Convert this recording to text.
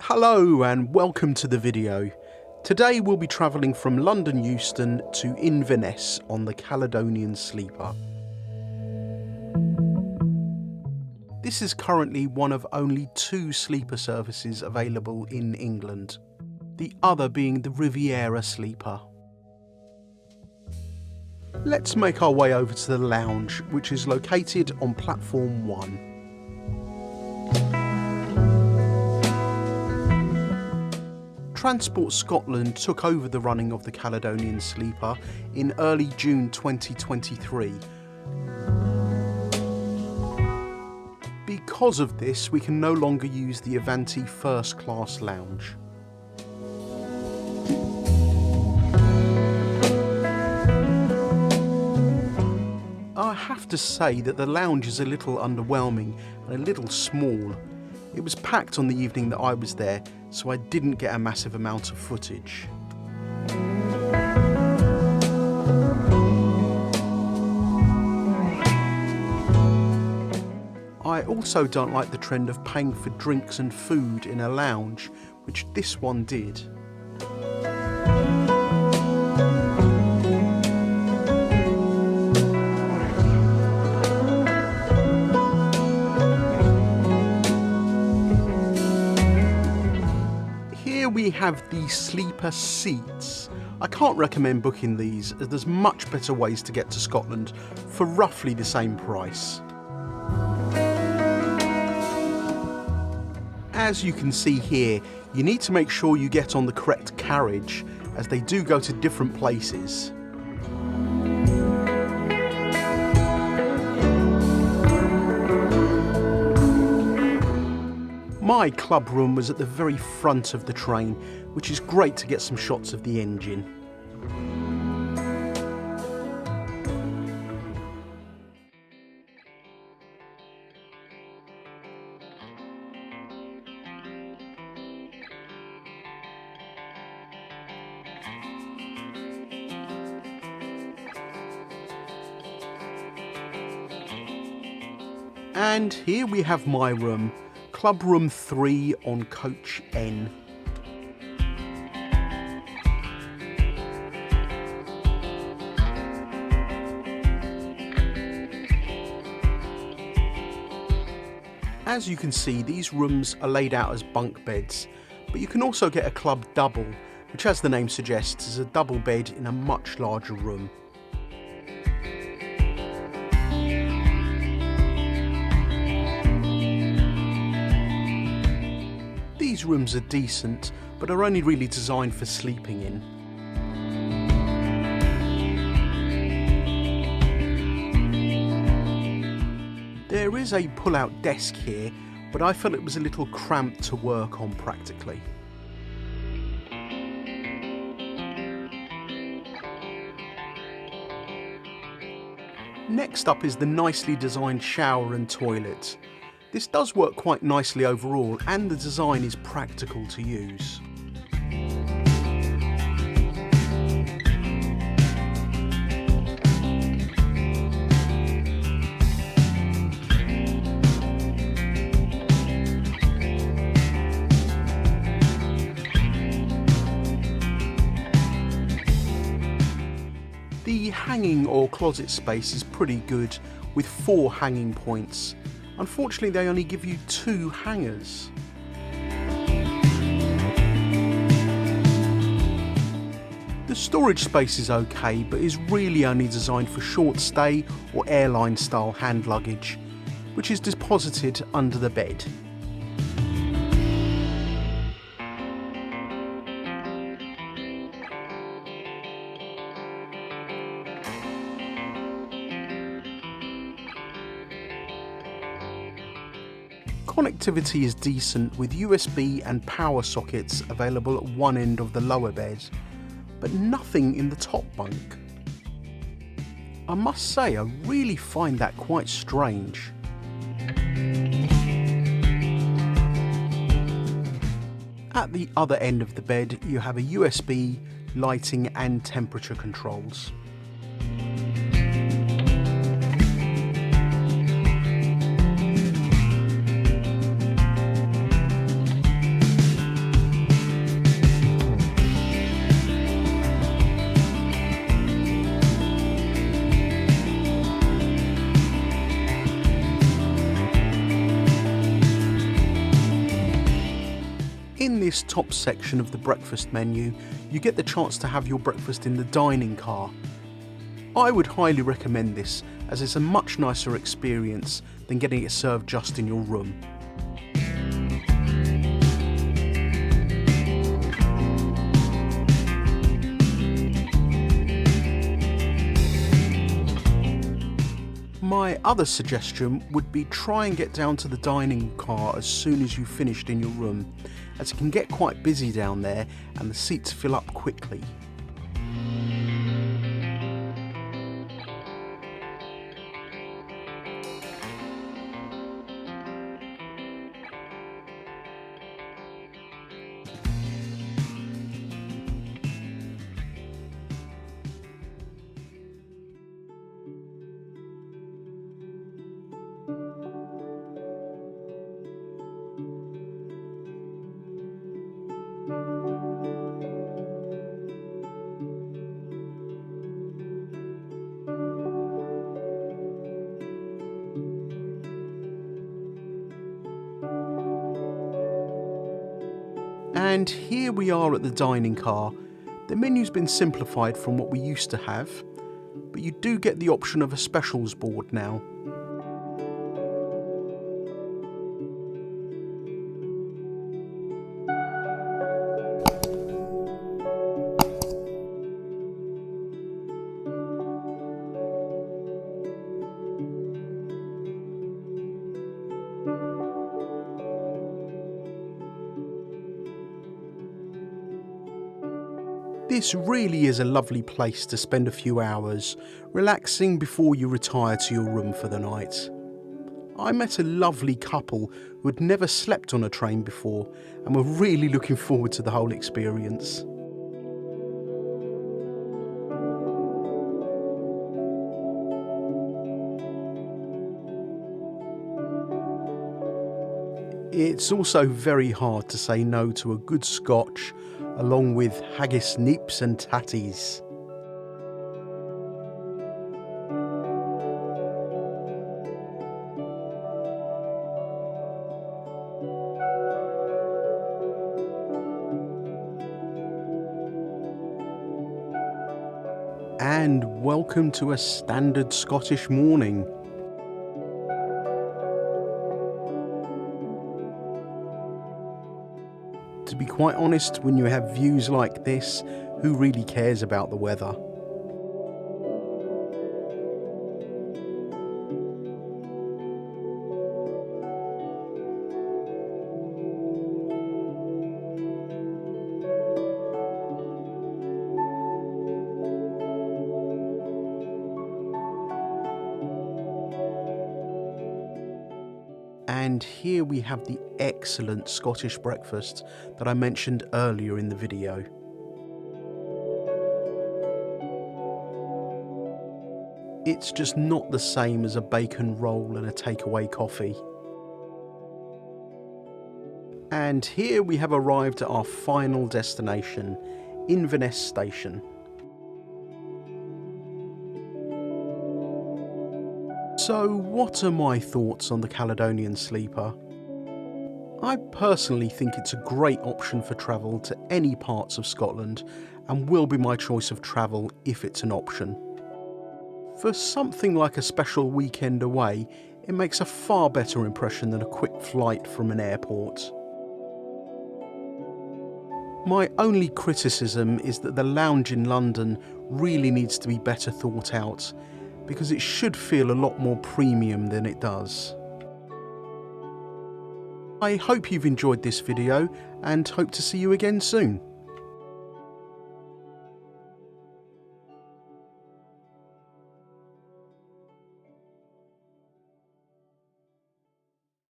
Hello and welcome to the video. Today we'll be travelling from London Euston to Inverness on the Caledonian Sleeper. This is currently one of only 2 sleeper services available in England, the other being the Riviera Sleeper. Let's make our way over to the lounge, which is located on platform 1. Transport Scotland took over the running of the Caledonian Sleeper in early June 2023. Because of this, we can no longer use the Avanti First Class Lounge. I have to say that the lounge is a little underwhelming and a little small. It was packed on the evening that I was there, so I didn't get a massive amount of footage. I also don't like the trend of paying for drinks and food in a lounge, which this one did. We have the sleeper seats. I can't recommend booking these, as there's much better ways to get to Scotland for roughly the same price. As you can see here, you need to make sure you get on the correct carriage, as they do go to different places. My club room was at the very front of the train, which is great to get some shots of the engine. And here we have my room. Club room 3 on coach N. As you can see, these rooms are laid out as bunk beds, but you can also get a club double, which, as the name suggests, is a double bed in a much larger room. These rooms are decent, but are only really designed for sleeping in. There is a pull-out desk here, but I felt it was a little cramped to work on practically. Next up is the nicely designed shower and toilet. This does work quite nicely overall, and the design is practical to use. The hanging or closet space is pretty good, with 4 hanging points. Unfortunately, they only give you 2 hangers. The storage space is okay, but is really only designed for short stay or airline style hand luggage, which is deposited under the bed. Connectivity is decent, with USB and power sockets available at one end of the lower bed, but nothing in the top bunk. I must say, I really find that quite strange. At the other end of the bed, you have a USB, lighting and temperature controls. this top section of the breakfast menu, you get the chance to have your breakfast in the dining car. I would highly recommend this, as it's a much nicer experience than getting it served just in your room. My other suggestion would be try and get down to the dining car as soon as you've finished in your room, as it can get quite busy down there and the seats fill up quickly. And here we are at the dining car. The menu's been simplified from what we used to have, but you do get the option of a specials board now. This really is a lovely place to spend a few hours, relaxing before you retire to your room for the night. I met a lovely couple who had never slept on a train before and were really looking forward to the whole experience. It's also very hard to say no to a good scotch, along with haggis neeps and tatties. And welcome to a standard Scottish morning. To be quite honest, when you have views like this, who really cares about the weather? And here we have the excellent Scottish breakfast that I mentioned earlier in the video. It's just not the same as a bacon roll and a takeaway coffee. And here we have arrived at our final destination, Inverness Station. So what are my thoughts on the Caledonian Sleeper? I personally think it's a great option for travel to any parts of Scotland and will be my choice of travel if it's an option. For something like a special weekend away, it makes a far better impression than a quick flight from an airport. My only criticism is that the lounge in London really needs to be better thought out, because it should feel a lot more premium than it does. I hope you've enjoyed this video and hope to see you again soon.